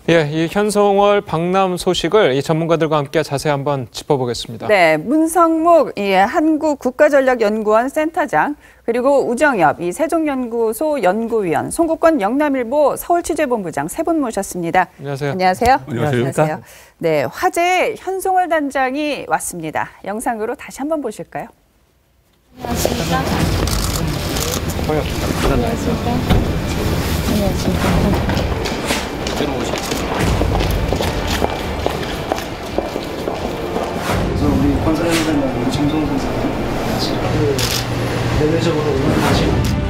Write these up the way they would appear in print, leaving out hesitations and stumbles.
예, 이 현송월 방남 소식을 이 전문가들과 함께 자세히 한번 짚어보겠습니다. 네, 문성묵 한국국가전략연구원 센터장, 그리고 우정엽 세종연구소 연구위원, 송국권 영남일보 서울취재본부장 세 분 모셨습니다. 안녕하세요. 안녕하세요. 안녕하세요. 네, 화제의 현송월 단장이 왔습니다. 영상으로 다시 한번 보실까요? 안녕하십니까. 안녕하십니까. 안녕하십니까. 그래서 우리 컨설턴트랑 우리 정성훈 선생님 같이 대외적으로 응원하시고.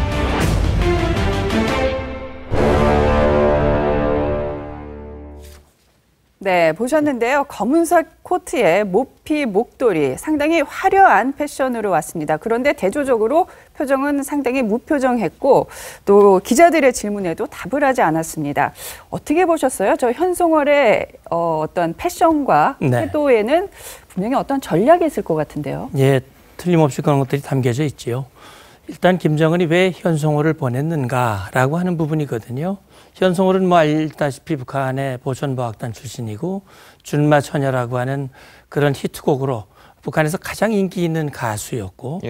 네, 보셨는데요. 검은색 코트에 모피, 목도리, 상당히 화려한 패션으로 왔습니다. 그런데 대조적으로 표정은 상당히 무표정했고 또 기자들의 질문에도 답을 하지 않았습니다. 어떻게 보셨어요? 저 현송월의 어떤 패션과 태도에는 분명히 어떤 전략이 있을 것 같은데요. 예, 틀림없이 그런 것들이 담겨져 있지요. 일단 김정은이 왜 현송월을 보냈는가라고 하는 부분이거든요. 현송월은 뭐 알다시피 북한의 보천보학단 출신이고 준마처녀라고 하는 그런 히트곡으로 북한에서 가장 인기 있는 가수였고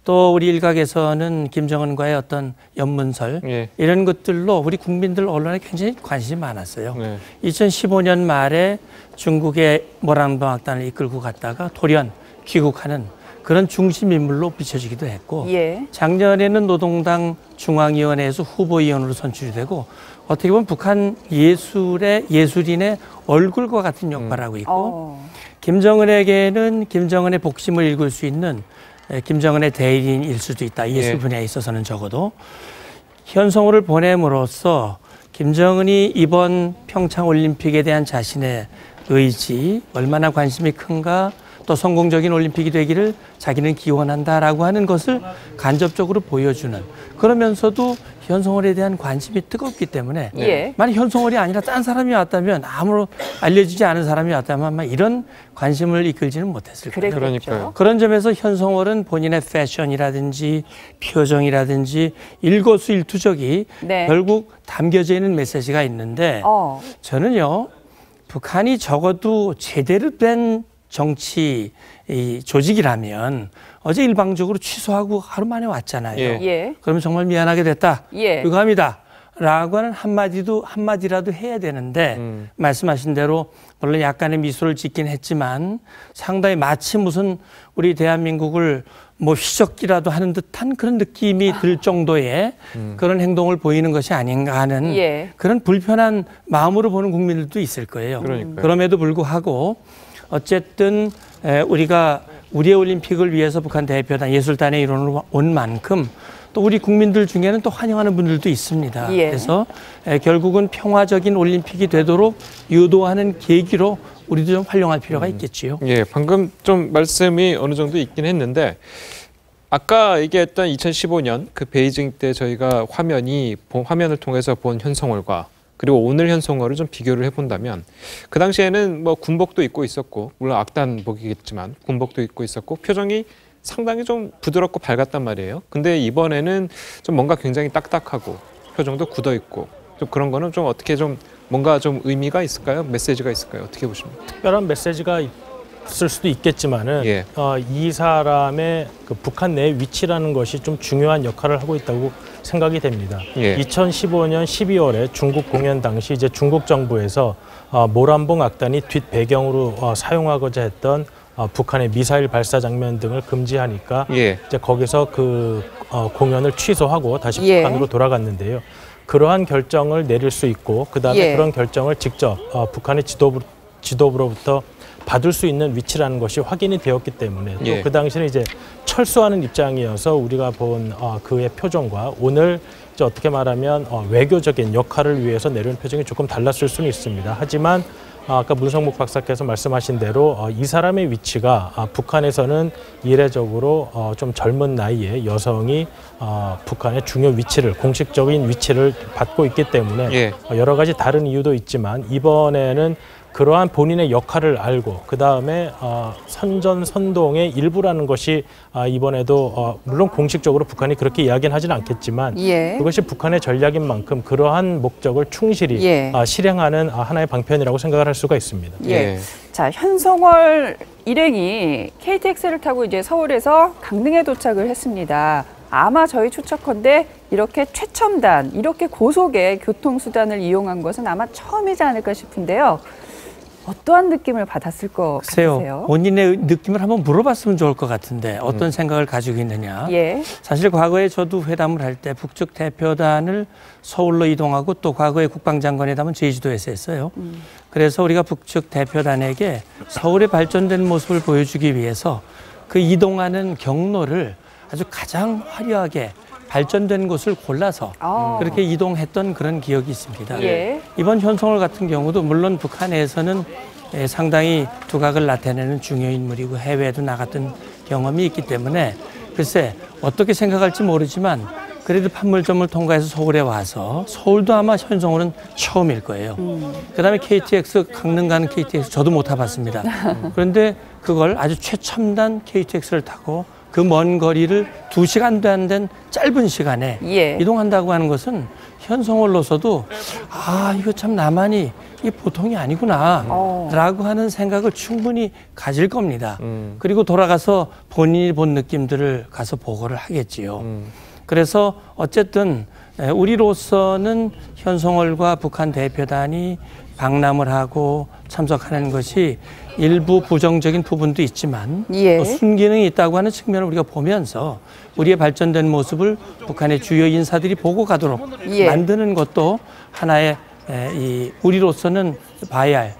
또 우리 일각에서는 김정은과의 어떤 연문설 이런 것들로 우리 국민들 언론에 굉장히 관심이 많았어요. 2015년 말에 중국의 모란봉학단을 이끌고 갔다가 돌연 귀국하는 그런 중심 인물로 비춰지기도 했고 작년에는 노동당 중앙위원회에서 후보위원으로 선출이 되고 어떻게 보면 북한 예술인의 얼굴과 같은 역할을 하고 있고 김정은에게는 김정은의 복심을 읽을 수 있는 김정은의 대리인일 수도 있다. 예술 분야에 있어서는 적어도. 현송월을 보냄으로써 김정은이 이번 평창올림픽에 대한 자신의 의지, 얼마나 관심이 큰가, 또 성공적인 올림픽이 되기를 자기는 기원한다라고 하는 것을 간접적으로 보여주는, 그러면서도 현송월에 대한 관심이 뜨겁기 때문에 만약 현송월이 아니라 딴 사람이 왔다면, 아무런 알려지지 않은 사람이 왔다면 아마 이런 관심을 이끌지는 못했을 거예요. 그러니까요. 그런 점에서 현송월은 본인의 패션이라든지 표정이라든지 일거수일투족이 결국 담겨져 있는 메시지가 있는데 저는요, 북한이 적어도 제대로 된 정치 조직이라면 어제 일방적으로 취소하고 하루 만에 왔잖아요. 그러면 정말 미안하게 됐다. 유감이다. 라고 하는 한마디라도 해야 되는데 말씀하신 대로 물론 약간의 미소를 짓긴 했지만 상당히 마치 무슨 우리 대한민국을 뭐 휘젓기라도 하는 듯한 그런 느낌이 들 정도의 그런 행동을 보이는 것이 아닌가 하는 그런 불편한 마음으로 보는 국민들도 있을 거예요. 그럼에도 불구하고 어쨌든 우리가 우리의 올림픽을 위해서 북한 대표단 예술단의 일원으로 온 만큼 또 우리 국민들 중에는 또 환영하는 분들도 있습니다. 그래서 결국은 평화적인 올림픽이 되도록 유도하는 계기로 우리도 좀 활용할 필요가 있겠지요. 방금 좀 말씀이 어느 정도 있긴 했는데 아까 얘기했던 2015년 그 베이징 때 저희가 화면을 통해서 본 현송월과 그리고 오늘 현송월을 좀 비교를 해본다면 그 당시에는 뭐 군복도 입고 있었고 물론 악단복이겠지만 군복도 입고 있었고 표정이 상당히 좀 부드럽고 밝았단 말이에요. 근데 이번에는 좀 뭔가 굉장히 딱딱하고 표정도 굳어 있고 좀 그런 거는 좀 어떻게 좀 뭔가 좀 의미가 있을까요? 메시지가 있을까요? 어떻게 보십니까? 특별한 메시지가 있을 수도 있겠지만은 이 사람의 그 북한 내 위치라는 것이 좀 중요한 역할을 하고 있다고 생각이 됩니다. 2015년 12월에 중국 공연 당시 이제 중국 정부에서 모란봉 악단이 뒷배경으로 사용하고자 했던 북한의 미사일 발사 장면 등을 금지하니까 이제 거기서 그 공연을 취소하고 다시 북한으로 돌아갔는데요. 그러한 결정을 내릴 수 있고 그다음에 그런 결정을 직접 북한의 지도부로부터 받을 수 있는 위치라는 것이 확인이 되었기 때문에 또 그 당시는 이제 철수하는 입장이어서 우리가 본 그의 표정과 오늘 이제 어떻게 말하면 외교적인 역할을 위해서 내려온 표정이 조금 달랐을 수는 있습니다. 하지만 아까 문성묵 박사께서 말씀하신 대로 이 사람의 위치가 북한에서는 이례적으로 좀 젊은 나이에 여성이 북한의 중요 위치를, 공식적인 위치를 받고 있기 때문에 여러 가지 다른 이유도 있지만 이번에는 그러한 본인의 역할을 알고 그 다음에 선전선동의 일부라는 것이 이번에도 물론 공식적으로 북한이 그렇게 이야기는 하지는 않겠지만 예. 그것이 북한의 전략인 만큼 그러한 목적을 충실히 예. 실행하는 하나의 방편이라고 생각을 할 수가 있습니다. 예. 자, 현송월 일행이 KTX를 타고 이제 서울에서 강릉에 도착을 했습니다. 아마 저희 추측컨대 이렇게 최첨단, 이렇게 고속의 교통수단을 이용한 것은 아마 처음이지 않을까 싶은데요. 어떠한 느낌을 받았을 것 같으세요? 본인의 느낌을 한번 물어봤으면 좋을 것 같은데 어떤 생각을 가지고 있느냐. 예. 사실 과거에 저도 회담을 할 때 북측 대표단을 서울로 이동하고 또 과거에 국방장관 회담은 제주도에서 했어요. 그래서 우리가 북측 대표단에게 서울의 발전된 모습을 보여주기 위해서 그 이동하는 경로를 아주 가장 화려하게 발전된 곳을 골라서 그렇게 이동했던 그런 기억이 있습니다. 예. 이번 현송월 같은 경우도 물론 북한에서는 상당히 두각을 나타내는 중요 인물이고 해외에도 나갔던 경험이 있기 때문에 글쎄 어떻게 생각할지 모르지만 그래도 판물점을 통과해서 서울에 와서 서울도 아마 현송월은 처음일 거예요. 그다음에 KTX 강릉 가는 KTX 저도 못 타봤습니다. 그런데 그걸 아주 최첨단 KTX를 타고 그 먼 거리를 2시간도 안 된 짧은 시간에 예. 이동한다고 하는 것은 현송월로서도 이거 참 남한이 이게 보통이 아니구나 라고 하는 생각을 충분히 가질 겁니다. 그리고 돌아가서 본인이 본 느낌들을 가서 보고를 하겠지요. 그래서 어쨌든 우리로서는 현송월과 북한 대표단이 방남을 하고 참석하는 것이 일부 부정적인 부분도 있지만 예. 또 순기능이 있다고 하는 측면을 우리가 보면서 우리의 발전된 모습을 북한의 주요 인사들이 보고 가도록 예. 만드는 것도 하나의 우리로서는 봐야 할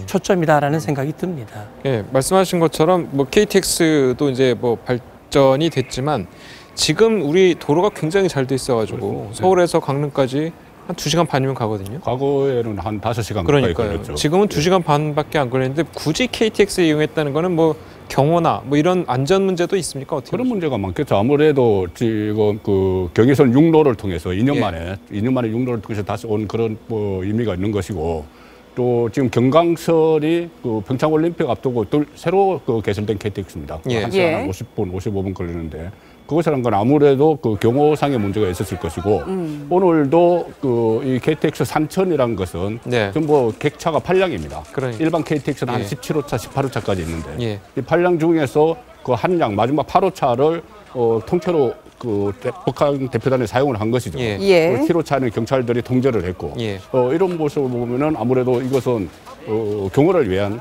초점이다라는 생각이 듭니다. 예, 말씀하신 것처럼 뭐 KTX도 이제 뭐 발전이 됐지만 지금 우리 도로가 굉장히 잘 돼 있어가지고 서울에서 강릉까지 한 2시간 반이면 가거든요. 과거에는 한 5시간 가까이 걸렸죠. 지금은 2시간 반밖에 안 걸리는데 굳이 KTX 이용했다는 거는 뭐 경호나 뭐 이런 안전 문제도 있습니까? 어떻게 그런 문제가 많겠죠. 아무래도 지금 그 경의선 육로를 통해서 2년 만에 6로를 통해서 다시 온 그런 뭐 의미가 있는 것이고 또 지금 경강선이 그 평창올림픽 앞두고 새로 그 개설된 KTX입니다. 예. 1시간 한 50분, 55분 걸리는데 그것이란 건 아무래도 그 경호상의 문제가 있었을 것이고 오늘도 그 이 KTX 산천이라는 것은 전부 객차가 8량입니다. 그러니까. 일반 KTX는 한 17호차, 18호차까지 있는데 이 8량 중에서 그 한 량 마지막 8호차를 통째로 그 북한 대표단에 사용을 한 것이죠. 예. 7호차는 경찰들이 통제를 했고 이런 모습을 보면은 아무래도 이것은 경호를 위한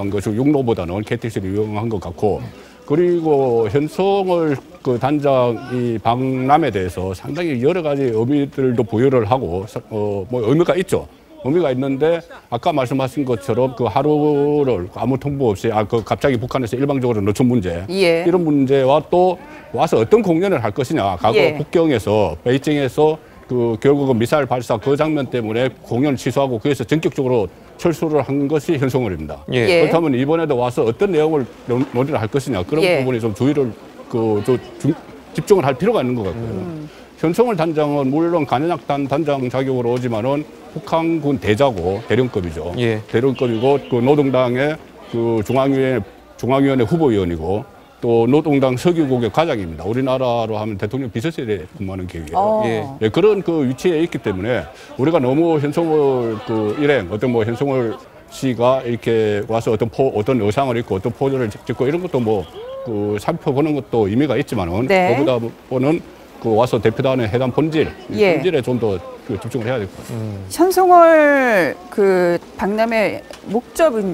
것이고 육로보다는 KTX를 이용한 것 같고. 그리고 현송월 그 단장 이 방남에 대해서 상당히 여러 가지 의미들도 부여를 하고 뭐 의미가 있죠. 의미가 있는데 아까 말씀하신 것처럼 그 하루를 아무 통보 없이 그 갑자기 북한에서 일방적으로 늦춘 문제 이런 문제와 또 와서 어떤 공연을 할 것이냐. 과거 북경에서 베이징에서 그 결국은 미사일 발사 그 장면 때문에 공연을 취소하고 거기서 전격적으로 철수를 한 것이 현송월입니다. 그렇다면 이번에도 와서 어떤 내용을 논의를 할 것이냐 그런 부분에 좀 주의를 집중을 할 필요가 있는 것 같고요. 현송월 단장은 물론 간현악단 단장 자격으로 오지만은 북한군 대자고 대령급이죠. 대령급이고 그 노동당의 그 중앙위원회 후보위원이고 또 노동당 서기국의 과장입니다. 우리나라로 하면 대통령 비서실에 근무하는 계획이에요. 그런 그 위치에 있기 때문에 우리가 너무 현송월 그 일행 어떤 뭐 현송월 씨가 이렇게 와서 어떤 의상을 입고 어떤 포즈를 짓고 이런 것도 뭐 그 살펴보는 것도 의미가 있지만은 그보다는 그 와서 대표단의 해당 본질에 좀 더 집중을 해야 될 것 같습니다. 현송월 그 박람회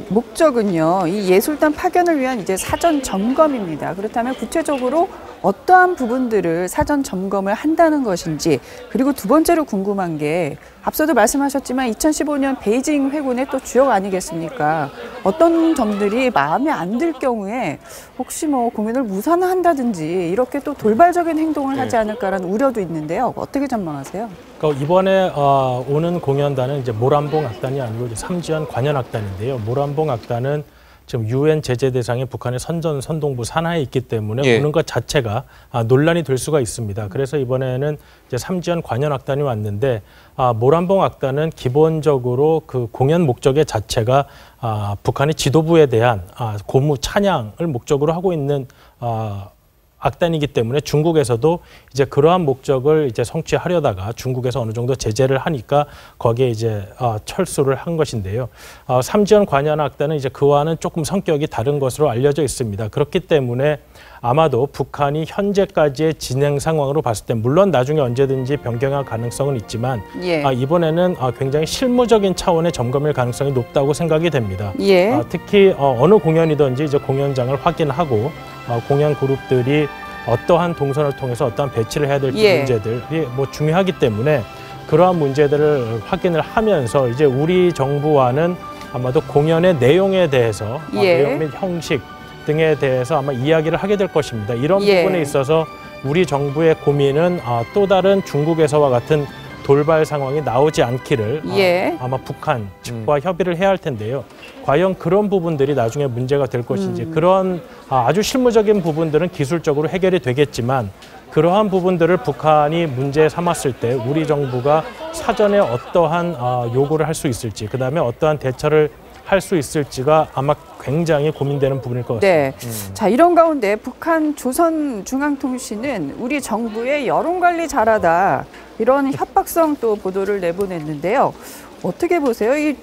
목적은요, 이 예술단 파견을 위한 이제 사전 점검입니다. 그렇다면 구체적으로 어떠한 부분들을 사전 점검을 한다는 것인지, 그리고 두 번째로 궁금한 게 앞서도 말씀하셨지만 2015년 베이징 회군의 또 주역 아니겠습니까? 어떤 점들이 마음에 안 들 경우에 혹시 뭐 공연을 무산한다든지 이렇게 또 돌발적인 행동을 하지 않을까라는 우려도 있는데요. 어떻게 전망하세요? 그러니까 이번에 오는 공연단은 이제 모란봉 악단이 아니고 이제 삼지연 관현악단인데요. 모란봉 악단은 지금 UN 제재 대상에 북한의 선동부 산하에 있기 때문에 오는 것 자체가 논란이 될 수가 있습니다. 그래서 이번에는 이제 삼지연 관현악단이 왔는데 모란봉 악단은 기본적으로 그 공연 목적의 자체가 북한의 지도부에 대한 고무 찬양을 목적으로 하고 있는 악단이기 때문에 중국에서도 이제 그러한 목적을 이제 성취하려다가 중국에서 어느 정도 제재를 하니까 거기에 이제 철수를 한 것인데요. 삼지연 관현 악단은 이제 그와는 조금 성격이 다른 것으로 알려져 있습니다. 그렇기 때문에 아마도 북한이 현재까지의 진행 상황으로 봤을 때 물론 나중에 언제든지 변경할 가능성은 있지만 이번에는 굉장히 실무적인 차원의 점검일 가능성이 높다고 생각이 됩니다. 특히 어느 공연이든지 이제 공연장을 확인하고 공연 그룹들이 어떠한 동선을 통해서 어떠한 배치를 해야 될지 문제들이 뭐 중요하기 때문에 그러한 문제들을 확인을 하면서 이제 우리 정부와는 아마도 공연의 내용에 대해서 내용 및 형식 등에 대해서 아마 이야기를 하게 될 것입니다. 이런 부분에 있어서 우리 정부의 고민은 또 다른 중국에서와 같은 돌발 상황이 나오지 않기를 아마 북한 측과 협의를 해야 할 텐데요. 과연 그런 부분들이 나중에 문제가 될 것인지 그런 아주 실무적인 부분들은 기술적으로 해결이 되겠지만 그러한 부분들을 북한이 문제 삼았을 때 우리 정부가 사전에 어떠한 요구를 할 수 있을지 그다음에 어떠한 대처를 할 수 있을지가 아마 굉장히 고민되는 부분일 것 같습니다. 자, 이런 가운데 북한 조선중앙통신은 우리 정부의 여론관리 잘하다 이런 협박성 또 보도를 내보냈는데요. 어떻게 보세요? 이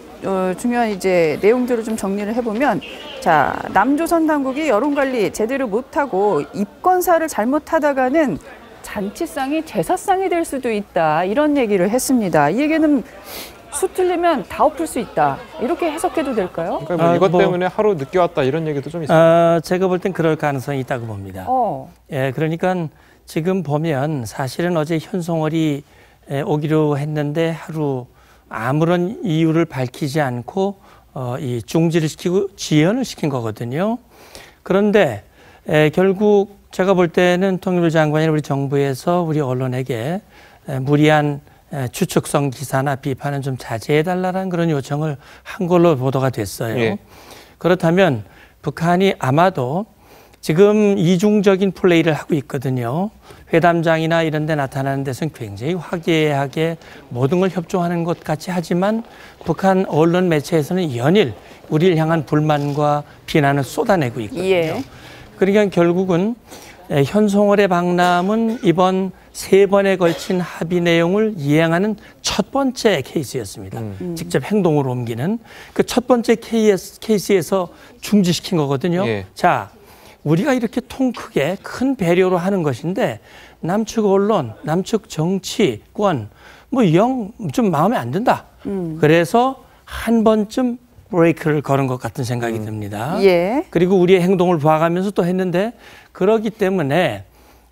중요한 이제 내용들을 좀 정리를 해보면 자, 남조선 당국이 여론관리 제대로 못하고 입건사를 잘못하다가는 잔치상이 제사상이 될 수도 있다 이런 얘기를 했습니다. 이 얘기는 수 틀리면 다 엎을 수 있다. 이렇게 해석해도 될까요? 그러니까 뭐 이것 때문에 하루 늦게 왔다 이런 얘기도 좀 있어요. 제가 볼 땐 그럴 가능성이 있다고 봅니다. 그러니까 지금 보면 사실은 어제 현송월이 오기로 했는데 하루 아무런 이유를 밝히지 않고 이 중지를 시키고 지연을 시킨 거거든요. 그런데 결국 제가 볼 때는 통일부 장관이 우리 정부에서 우리 언론에게 무리한 추측성 기사나 비판은 좀 자제해달라는 그런 요청을 한 걸로 보도가 됐어요. 그렇다면 북한이 아마도 지금 이중적인 플레이를 하고 있거든요. 회담장이나 이런 데 나타나는 데서는 굉장히 화기애애하게 모든 걸 협조하는 것 같이 하지만 북한 언론 매체에서는 연일 우리를 향한 불만과 비난을 쏟아내고 있거든요. 그러니까 결국은 현송월의 박람은 이번 3번에 걸친 합의 내용을 이행하는 첫 번째 케이스였습니다. 직접 행동으로 옮기는 그 첫 번째 케이스에서 중지시킨 거거든요. 자, 우리가 이렇게 통 크게 큰 배려로 하는 것인데 남측 언론, 남측 정치권 뭐 영 좀 마음에 안 든다. 그래서 한 번쯤 브레이크를 걸은 것 같은 생각이 듭니다. 그리고 우리의 행동을 봐가면서 또 했는데 그렇기 때문에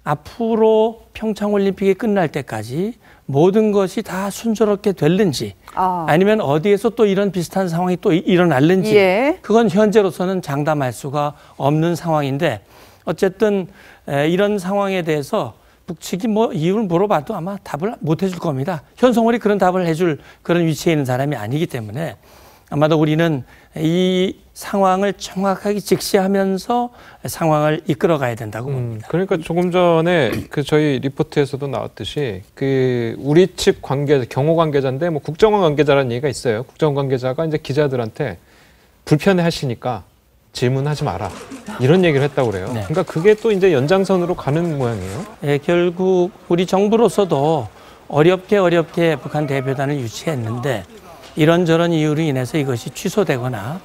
앞으로 평창올림픽이 끝날 때까지 모든 것이 다 순조롭게 될는지 아니면 어디에서 또 이런 비슷한 상황이 또 일어날는지 그건 현재로서는 장담할 수가 없는 상황인데 어쨌든 이런 상황에 대해서 북측이 뭐 이유를 물어봐도 아마 답을 못 해줄 겁니다. 현송월이 그런 답을 해줄 그런 위치에 있는 사람이 아니기 때문에 아마도 우리는 이 상황을 정확하게 직시하면서 상황을 이끌어가야 된다고 봅니다. 그러니까 조금 전에 그 저희 리포트에서도 나왔듯이 그 우리 측 관계자, 경호 관계자인데 뭐 국정원 관계자라는 얘기가 있어요. 국정원 관계자가 이제 기자들한테 불편해 하시니까 질문하지 마라 이런 얘기를 했다고 그래요. 그러니까 그게 또 이제 연장선으로 가는 모양이에요. 결국 우리 정부로서도 어렵게 북한 대표단을 유치했는데 이런저런 이유로 인해서 이것이 취소되거나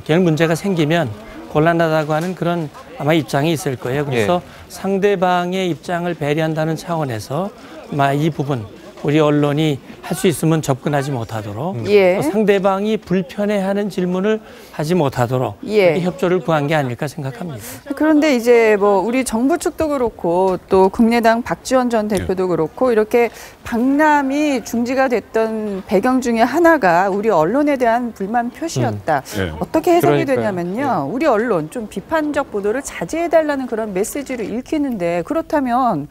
결국 문제가 생기면 곤란하다고 하는 그런 아마 입장이 있을 거예요. 그래서 상대방의 입장을 배려한다는 차원에서 아마 이 부분 우리 언론이 할 수 있으면 접근하지 못하도록 상대방이 불편해하는 질문을 하지 못하도록 협조를 구한 게 아닐까 생각합니다. 그런데 이제 뭐 우리 정부 측도 그렇고 또 국민의당 박지원 전 대표도 그렇고 이렇게 박람이 중지가 됐던 배경 중에 하나가 우리 언론에 대한 불만 표시였다. 어떻게 해석이 되냐면요. 우리 언론 좀 비판적 보도를 자제해달라는 그런 메시지를 읽히는데 그렇다면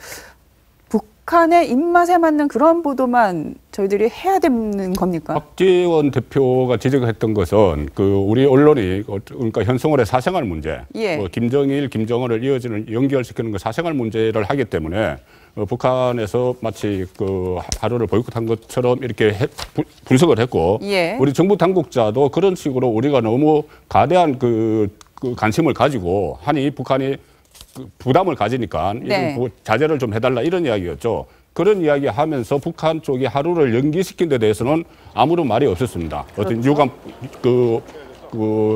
북한의 입맛에 맞는 그런 보도만 저희들이 해야 되는 겁니까? 박지원 대표가 지적했던 것은 우리 언론이 그러니까 현송월의 사생활 문제, 예. 김정일, 김정은을 연결시키는 사생활 문제를 하기 때문에 북한에서 마치 하루를 보이콧한 것처럼 이렇게 분석을 했고, 예. 우리 정부 당국자도 그런 식으로 우리가 너무 가대한 관심을 가지고 하니 북한이 부담을 가지니까 네. 자제를 좀 해달라 이런 이야기였죠. 그런 이야기 하면서 북한 쪽이 하루를 연기시킨 데 대해서는 아무런 말이 없었습니다. 그렇죠. 어떤 유감,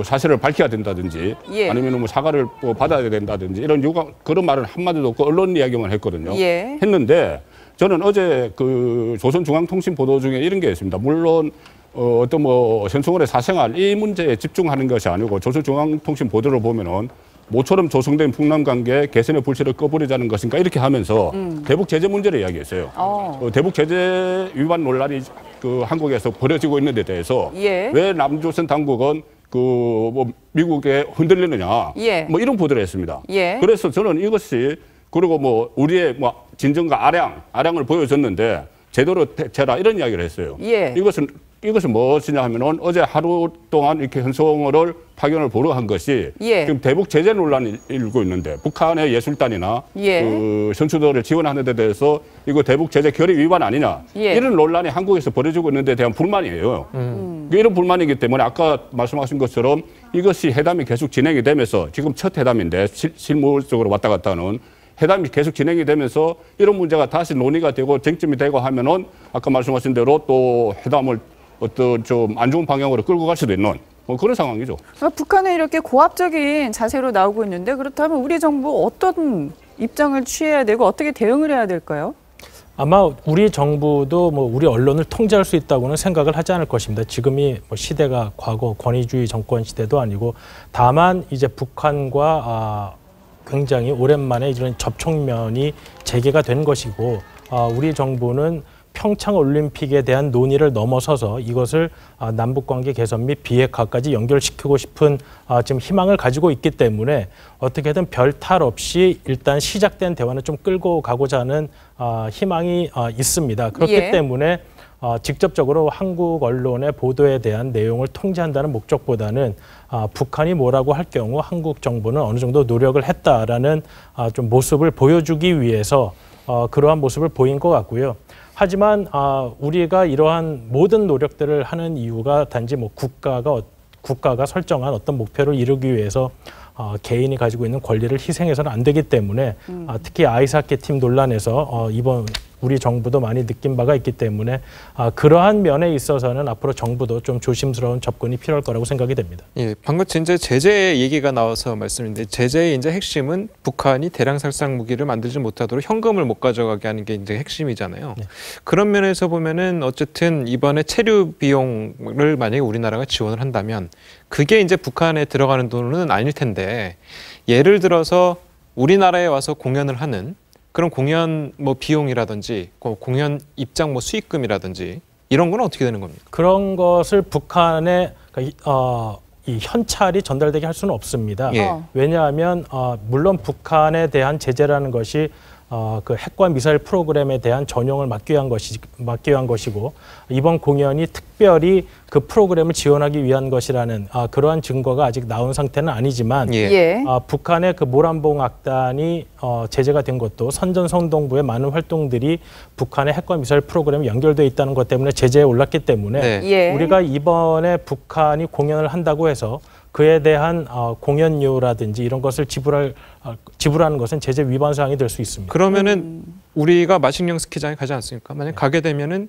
사실을 밝혀야 된다든지 예. 아니면 뭐 사과를 받아야 된다든지 이런 그런 말은 한마디도 없고 언론 이야기만 했거든요. 예. 했는데 저는 어제 조선중앙통신 보도 중에 이런 게 있습니다. 물론 어떤 현송월의 사생활 이 문제에 집중하는 것이 아니고 조선중앙통신 보도를 보면은 모처럼 조성된 북남 관계 개선의 불씨를 꺼버리자는 것인가 이렇게 하면서 대북 제재 문제를 이야기했어요. 대북 제재 위반 논란이 한국에서 벌어지고 있는 데 대해서 예. 왜 남조선 당국은 미국에 흔들리느냐 예. 이런 보도를 했습니다. 예. 그래서 저는 이것이 그리고 우리의 진정과 아량을 보여줬는데 제대로 되라 이런 이야기를 했어요. 예. 이것은 무엇이냐 하면은 어제 하루 동안 이렇게 현송월을 파견을 보러 한 것이 예. 지금 대북 제재 논란이 일고 있는데 북한의 예술단이나 예. 선수들을 지원하는 데 대해서 이거 대북 제재 결의 위반 아니냐 예. 이런 논란이 한국에서 벌어지고 있는 데 대한 불만이에요. 이런 불만이기 때문에 아까 말씀하신 것처럼 이것이 회담이 계속 진행이 되면서 지금 첫 회담인데 실무적으로 왔다 갔다 하는 회담이 계속 진행이 되면서 이런 문제가 다시 논의가 되고 쟁점이 되고 하면은 아까 말씀하신 대로 또 회담을 어떤 좀 안 좋은 방향으로 끌고 갈 수도 있는 그런 상황이죠. 북한은 이렇게 고압적인 자세로 나오고 있는데 그렇다면 우리 정부 어떤 입장을 취해야 되고 어떻게 대응을 해야 될까요? 아마 우리 정부도 우리 언론을 통제할 수 있다고는 생각을 하지 않을 것입니다. 지금이 시대가 과거 권위주의 정권 시대도 아니고 다만 이제 북한과 굉장히 오랜만에 이런 접촉면이 재개가 된 것이고 우리 정부는 평창 올림픽에 대한 논의를 넘어서서 이것을 남북관계 개선 및 비핵화까지 연결시키고 싶은 지금 희망을 가지고 있기 때문에 어떻게든 별 탈 없이 일단 시작된 대화는 좀 끌고 가고자 하는 희망이 있습니다. 그렇기 예. 때문에 직접적으로 한국 언론의 보도에 대한 내용을 통제한다는 목적보다는 북한이 뭐라고 할 경우 한국 정부는 어느 정도 노력을 했다라는 좀 모습을 보여주기 위해서 그러한 모습을 보인 것 같고요. 하지만 우리가 이러한 모든 노력들을 하는 이유가 단지 국가가 설정한 어떤 목표를 이루기 위해서 개인이 가지고 있는 권리를 희생해서는 안 되기 때문에 특히 아이스하키 팀 논란에서 이번 우리 정부도 많이 느낀 바가 있기 때문에 그러한 면에 있어서는 앞으로 정부도 좀 조심스러운 접근이 필요할 거라고 생각이 됩니다. 예, 방금 이제 제재 얘기가 나와서 말씀인데 제재의 이제 핵심은 북한이 대량 살상 무기를 만들지 못하도록 현금을 못 가져가게 하는 게 이제 핵심이잖아요. 네. 그런 면에서 보면은 어쨌든 이번에 체류 비용을 만약에 우리나라가 지원을 한다면 그게 이제 북한에 들어가는 돈은 아닐 텐데 예를 들어서 우리나라에 와서 공연을 하는 그런 공연 비용이라든지 공연 입장 수익금이라든지 이런 건 어떻게 되는 겁니까? 그런 것을 북한에 이 현찰이 전달되게 할 수는 없습니다. 예. 왜냐하면 물론 북한에 대한 제재라는 것이 그 핵과 미사일 프로그램에 대한 전용을 막기 위한 것이고 이번 공연이 특별히 그 프로그램을 지원하기 위한 것이라는 그러한 증거가 아직 나온 상태는 아니지만 예. 북한의 그 모란봉 악단이 제재가 된 것도 선전성동부의 많은 활동들이 북한의 핵과 미사일 프로그램에 연결돼 있다는 것 때문에 제재에 올랐기 때문에 네. 예. 우리가 이번에 북한이 공연을 한다고 해서 그에 대한 공연료라든지 이런 것을 지불하는 것은 제재 위반 사항이 될 수 있습니다. 그러면은 우리가 마식령 스키장에 가지 않습니까? 만약 가게 되면은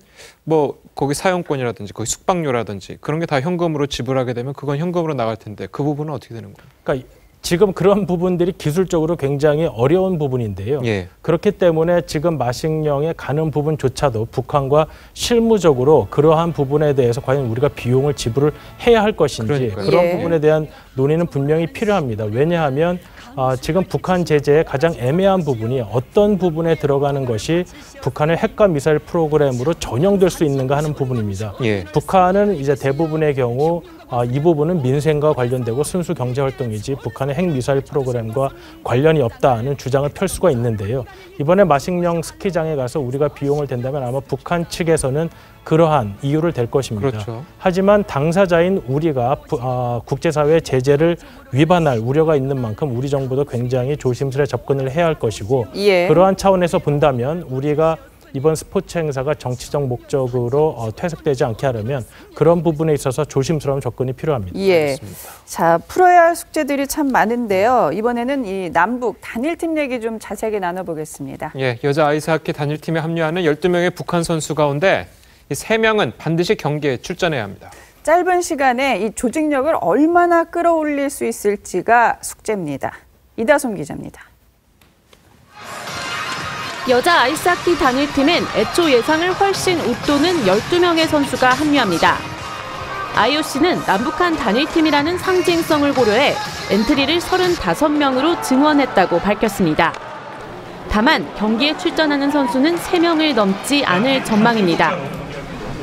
거기 사용권이라든지 거기 숙박료라든지 그런 게 다 현금으로 지불하게 되면 그건 현금으로 나갈 텐데 그 부분은 어떻게 되는 거예요? 그러니까 지금 그런 부분들이 기술적으로 굉장히 어려운 부분인데요. 예. 그렇기 때문에 지금 마식령에 가는 부분조차도 북한과 실무적으로 그러한 부분에 대해서 과연 우리가 비용을 지불을 해야 할 것인지 그러니까요. 그런 예. 부분에 대한 논의는 분명히 필요합니다. 왜냐하면 지금 북한 제재의 가장 애매한 부분이 어떤 부분에 들어가는 것이 북한의 핵과 미사일 프로그램으로 전용될 수 있는가 하는 부분입니다. 예. 북한은 이제 대부분의 경우 이 부분은 민생과 관련되고 순수 경제활동이지 북한의 핵미사일 프로그램과 관련이 없다는 주장을 펼 수가 있는데요. 이번에 마식령 스키장에 가서 우리가 비용을 댄다면 아마 북한 측에서는 그러한 이유를 댈 것입니다. 그렇죠. 하지만 당사자인 우리가 국제사회 제재를 위반할 우려가 있는 만큼 우리 정부도 굉장히 조심스레 접근을 해야 할 것이고 예. 그러한 차원에서 본다면 우리가 이번 스포츠 행사가 정치적 목적으로 퇴색되지 않게 하려면 그런 부분에 있어서 조심스러운 접근이 필요합니다. 예. 자, 풀어야 할 숙제들이 참 많은데요. 이번에는 이 남북 단일팀 얘기 좀 자세하게 나눠보겠습니다. 예, 여자 아이스하키 단일팀에 합류하는 12명의 북한 선수 가운데 이 3명은 반드시 경기에 출전해야 합니다. 짧은 시간에 이 조직력을 얼마나 끌어올릴 수 있을지가 숙제입니다. 이다솜 기자입니다. 여자 아이스하키 단일팀엔 애초 예상을 훨씬 웃도는 12명의 선수가 합류합니다. IOC는 남북한 단일팀이라는 상징성을 고려해 엔트리를 35명으로 증원했다고 밝혔습니다. 다만 경기에 출전하는 선수는 3명을 넘지 않을 전망입니다.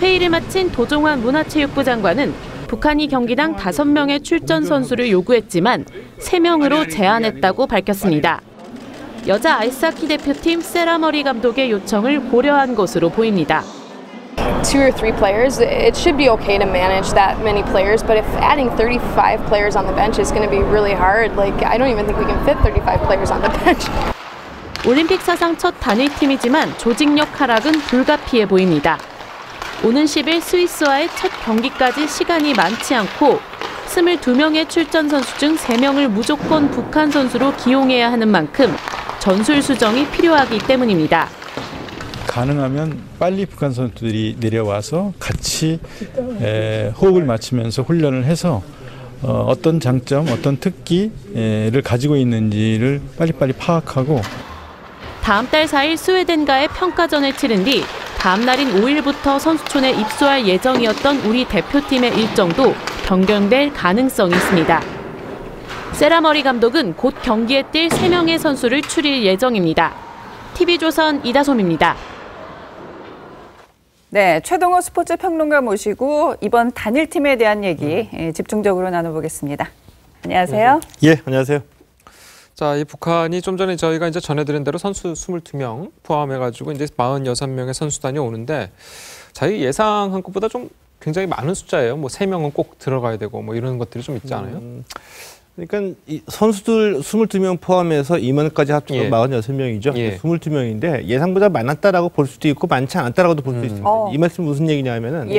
회의를 마친 도종환 문화체육부 장관은 북한이 경기당 5명의 출전 선수를 요구했지만 3명으로 제한했다고 밝혔습니다. 여자 아이스하키 대표팀 세라 머리 감독의 요청을 고려한 것으로 보입니다. 2 or 3 players, it should be okay to manage that many players, but if adding 35 players on the bench is going to be really hard, like I don't even think we can fit 35 players on the bench. 올림픽 사상 첫 단일팀이지만 조직력 하락은 불가피해 보입니다. 오는 10일 스위스와의 첫 경기까지 시간이 많지 않고 22명의 출전 선수 중 3명을 무조건 북한 선수로 기용해야 하는 만큼 전술 수정이 필요하기 때문입니다. 가능하면 빨리 북한 선수들이 내려와서 같이 호흡을 맞추면서 훈련을 해서 어떤 장점, 어떤 특기를 가지고 있는지를 빨리빨리 파악하고 다음 달 4일 스웨덴과의 평가전을 치른 뒤 다음 날인 5일부터 선수촌에 입소할 예정이었던 우리 대표팀의 일정도 변경될 가능성이 있습니다. 세라머리 감독은 곧 경기에 뛸 3명의 선수를 추릴 예정입니다. TV조선 이다솜입니다. 네, 최동호 스포츠 평론가 모시고 이번 단일팀에 대한 얘기 집중적으로 나눠보겠습니다. 안녕하세요. 예, 안녕하세요. 자, 이 북한이 좀 전에 저희가 이제 전해드린 대로 선수 22명 포함해가지고 이제 46명의 선수단이 오는데 자기 예상한 것보다 좀 굉장히 많은 숫자예요. 뭐 3명은 꼭 들어가야 되고 뭐 이런 것들이 좀 있지 않아요? 그러니까 이 선수들 22명 포함해서 임원까지 합쳐서 46명이죠. 예. 22명인데 예상보다 많았다라고 볼 수도 있고 많지 않았다라고도 볼 수 있습니다. 이 말씀 무슨 얘기냐면은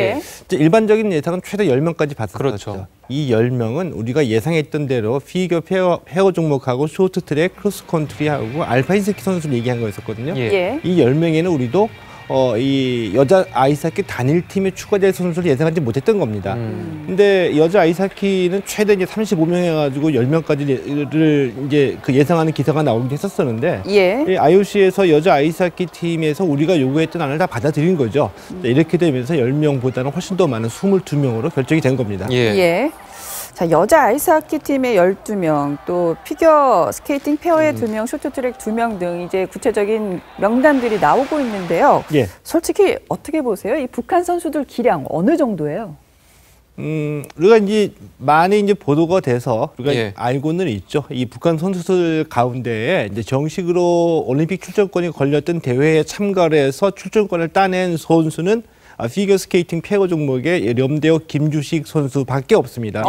일반적인 예상은 최대 10명까지 봤었죠. 그렇죠. 이 10명은 우리가 예상했던 대로 피겨 페어 종목하고 쇼트트랙, 크로스컨트리하고 알파인스키 선수를 얘기한 거였었거든요. 이 10명에는 우리도 이 여자 아이스하키 단일팀에 추가될 선수를 예상하지 못했던 겁니다. 근데 여자 아이스하키는 최대 이제 35명 해가지고 10명까지를 이제 그 예상하는 기사가 나오긴 했었었는데, 이 IOC에서 여자 아이스하키 팀에서 우리가 요구했던 안을 다 받아들인 거죠. 이렇게 되면서 10명보다는 훨씬 더 많은 22명으로 결정이 된 겁니다. 자, 여자 아이스하키 팀의 12명, 또 피겨 스케이팅 페어의 2명, 쇼트트랙 2명 등 이제 구체적인 명단들이 나오고 있는데요. 솔직히 어떻게 보세요? 이 북한 선수들 기량 어느 정도예요? 우리가 이제 많이 이제 보도가 돼서 우리가 알고는 있죠. 이 북한 선수들 가운데에 이제 정식으로 올림픽 출전권이 걸렸던 대회에 참가를 해서 출전권을 따낸 선수는 피겨 스케이팅 페어 종목의 염대호 김주식 선수밖에 없습니다.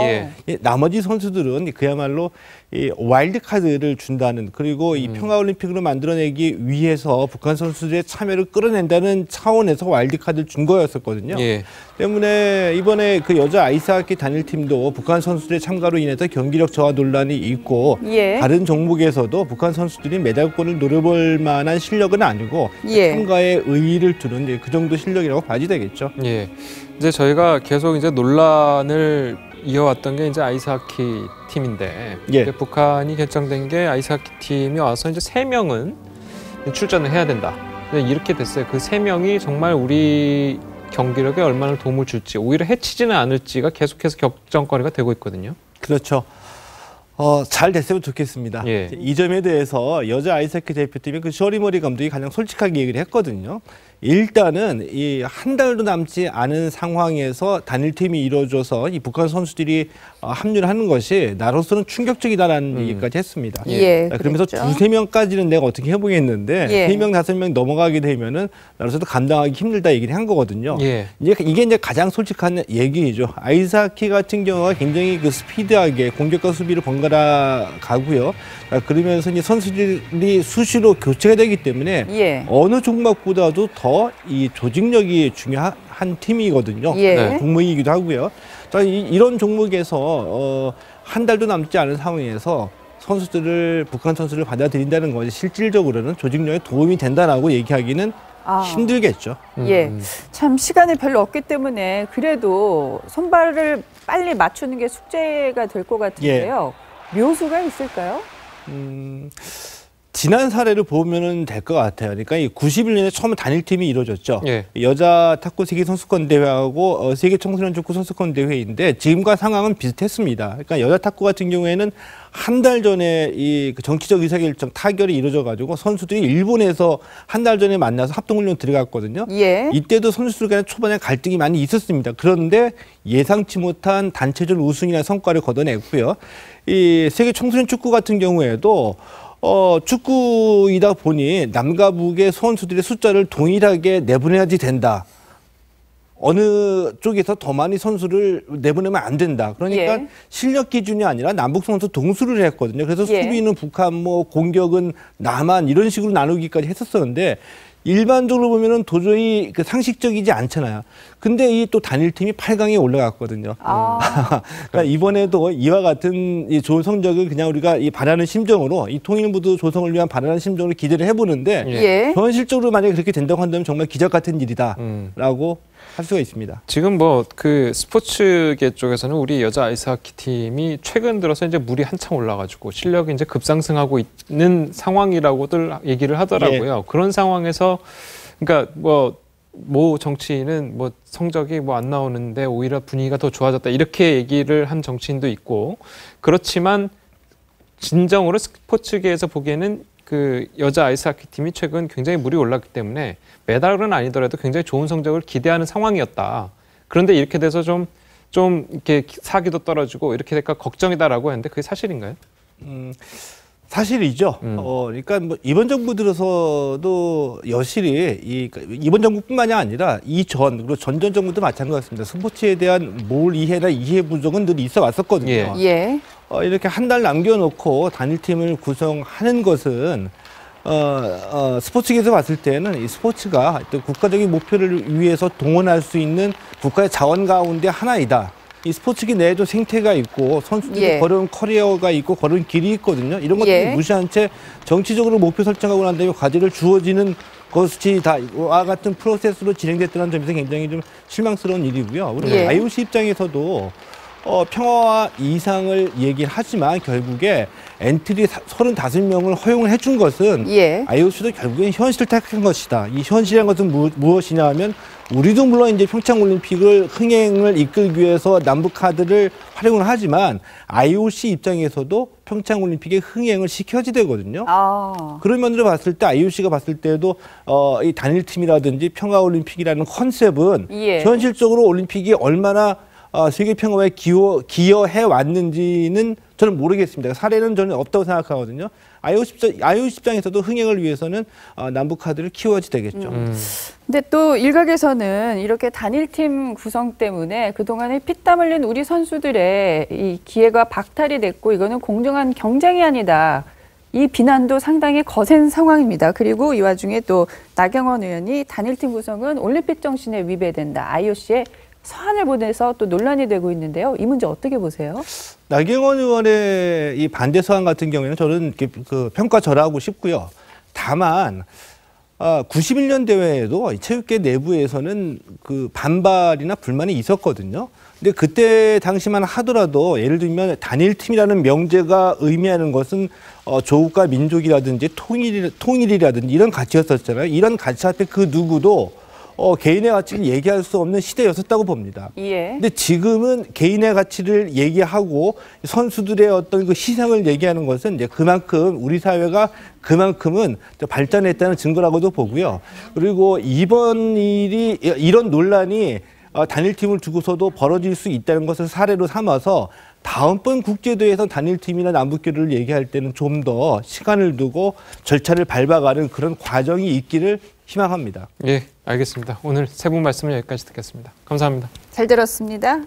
나머지 선수들은 그야말로 이 와일드 카드를 준다는, 그리고 이 평화 올림픽으로 만들어내기 위해서 북한 선수들의 참여를 끌어낸다는 차원에서 와일드 카드를 준 거였었거든요. 때문에 이번에 그 여자 아이스하키 단일팀도 북한 선수들의 참가로 인해서 경기력 저하 논란이 있고 다른 종목에서도 북한 선수들이 메달권을 노려볼 만한 실력은 아니고 참가에 의의를 두는 그 정도 실력이라고 봐야지 되겠죠. 이제 저희가 계속 이제 논란을 이어왔던 게 이제 아이스하키 팀인데 북한이 결정된 게 아이스하키 팀이 와서 이제 3명은 출전을 해야 된다. 이렇게 됐어요. 그 3명이 정말 우리 경기력에 얼마나 도움을 줄지, 오히려 해치지는 않을지가 계속해서 격정거리가 되고 있거든요. 그렇죠. 잘 됐으면 좋겠습니다. 이 점에 대해서 여자 아이스하키 대표팀이 그 셔리머리 감독이 가장 솔직하게 얘기를 했거든요. 일단은 이 한 달도 남지 않은 상황에서 단일팀이 이루어져서 이 북한 선수들이 합류를 하는 것이 나로서는 충격적이다라는 얘기까지 했습니다. 예, 그러면서 두세 명까지는 내가 어떻게 해보겠는데 예. 3명, 5명 넘어가게 되면은 나로서도 감당하기 힘들다 얘기를 한 거거든요. 예. 이게 이제 가장 솔직한 얘기죠. 아이사키 같은 경우가 굉장히 그 스피드하게 공격과 수비를 번갈아 가고요. 그러면서 이제 선수들이 수시로 교체가 되기 때문에 예. 어느 종목보다도 더 이 조직력이 중요한 팀이거든요. 예. 종목이기도 하고요. 자, 이런 종목에서 한 달도 남지 않은 상황에서 북한 선수를 받아들인다는 것이 실질적으로는 조직력에 도움이 된다라고 얘기하기는 힘들겠죠. 예, 참 시간이 별로 없기 때문에 그래도 손발을 빨리 맞추는 게 숙제가 될 것 같은데요. 묘수가 있을까요? 지난 사례를 보면은 될 것 같아요. 그러니까 이 91년에 처음 단일팀이 이루어졌죠. 예. 여자 탁구 세계 선수권 대회하고 세계 청소년 축구 선수권 대회인데 지금과 상황은 비슷했습니다. 그러니까 여자 탁구 같은 경우에는 한 달 전에 이 정치적 의사결정 타결이 이루어져 가지고 선수들이 일본에서 한 달 전에 만나서 합동훈련 들어갔거든요. 예. 이때도 선수들 간에 초반에 갈등이 많이 있었습니다. 그런데 예상치 못한 단체전 우승이라는 성과를 거둬냈고요. 이 세계 청소년 축구 같은 경우에도 축구이다 보니 남과 북의 선수들의 숫자를 동일하게 내보내야지 된다. 어느 쪽에서 더 많이 선수를 내보내면 안 된다. 그러니까 실력 기준이 아니라 남북 선수 동수를 했거든요. 그래서 수비는 북한, 공격은 남한 이런 식으로 나누기까지 했었었는데 일반적으로 보면은 도저히 상식적이지 않잖아요. 근데 이 또 단일팀이 8강에 올라갔거든요. 그러니까 이번에도 이와 같은 이 좋은 성적을 그냥 우리가 이 바라는 심정으로 이 통일무드 조성을 위한 바라는 심정으로 기대를 해보는데 현실적으로 만약에 그렇게 된다고 한다면 정말 기적 같은 일이다라고 할 수가 있습니다. 지금 그 스포츠계 쪽에서는 우리 여자 아이스하키 팀이 최근 들어서 이제 물이 한창 올라가지고 실력이 이제 급상승하고 있는 상황이라고들 얘기를 하더라고요. 그런 상황에서 그러니까 모 정치인은 성적이 안 나오는데 오히려 분위기가 더 좋아졌다 이렇게 얘기를 한 정치인도 있고 그렇지만 진정으로 스포츠계에서 보기에는 그 여자 아이스하키 팀이 최근 굉장히 물이 올랐기 때문에 메달은 아니더라도 굉장히 좋은 성적을 기대하는 상황이었다. 그런데 이렇게 돼서 좀 이렇게 사기도 떨어지고 이렇게 될까 걱정이다라고 했는데 그게 사실인가요? 사실이죠. 그러니까 이번 정부 들어서도 여실히 이번 정부뿐만이 아니라 그리고 전전 정부도 마찬가지입니다. 스포츠에 대한 몰 이해나 이해 부족은 늘 있어 왔었거든요. 이렇게 한 달 남겨놓고 단일팀을 구성하는 것은 스포츠계에서 봤을 때는 이 스포츠가 국가적인 목표를 위해서 동원할 수 있는 국가의 자원 가운데 하나이다. 이 스포츠계 내에도 생태가 있고 선수들이 걸어온 커리어가 있고 걸어온 길이 있거든요. 이런 것들을 무시한 채 정치적으로 목표 설정하고 난 다음에 과제를 주어지는 것이 다 이와 같은 프로세스로 진행됐다는 점에서 굉장히 좀 실망스러운 일이고요. 우리 IOC 입장에서도 평화와 이상을 얘기를 하지만 결국에 엔트리 35명을 허용을 해준 것은 IOC도 결국엔 현실을 택한 것이다. 이 현실이라는 것은 무엇이냐 하면 우리도 물론 이제 평창올림픽을 흥행을 이끌기 위해서 남북 카드를 활용을 하지만 IOC 입장에서도 평창올림픽의 흥행을 시켜야 되거든요. 그런 면으로 봤을 때 IOC가 봤을 때도 이 단일팀이라든지 평화올림픽이라는 컨셉은 현실적으로 올림픽이 얼마나 세계 평화에 기여해 왔는지는 저는 모르겠습니다. 사례는 저는 없다고 생각하거든요. IOC 입장에서도 흥행을 위해서는 남북 카드를 키워야지 되겠죠. 근데 또 일각에서는 이렇게 단일팀 구성 때문에 그동안에 피땀 흘린 우리 선수들의 이 기회가 박탈이 됐고 이거는 공정한 경쟁이 아니다. 이 비난도 상당히 거센 상황입니다. 그리고 이 와중에 또 나경원 의원이 단일팀 구성은 올림픽 정신에 위배된다. IOC에 서한을 보내서 또 논란이 되고 있는데요. 이 문제 어떻게 보세요? 나경원 의원의 이 반대 서한 같은 경우에는 저는 평가절하하고 싶고요. 다만 91년 대회에도 체육계 내부에서는 반발이나 불만이 있었거든요. 근데 그때 당시만 하더라도 예를 들면 단일팀이라는 명제가 의미하는 것은 조국과 민족이라든지 통일이라든지 이런 가치였었잖아요. 이런 가치 앞에 그 누구도 개인의 가치를 얘기할 수 없는 시대였었다고 봅니다. 예. 근데 지금은 개인의 가치를 얘기하고 선수들의 어떤 그 희생을 얘기하는 것은 이제 그만큼 우리 사회가 그만큼은 발전했다는 증거라고도 보고요. 그리고 이런 논란이 단일팀을 두고서도 벌어질 수 있다는 것을 사례로 삼아서 다음번 국제대회에서 단일팀이나 남북교류를 얘기할 때는 좀 더 시간을 두고 절차를 밟아가는 그런 과정이 있기를 희망합니다. 예, 알겠습니다. 오늘 세 분 말씀을 여기까지 듣겠습니다. 감사합니다. 잘 들었습니다.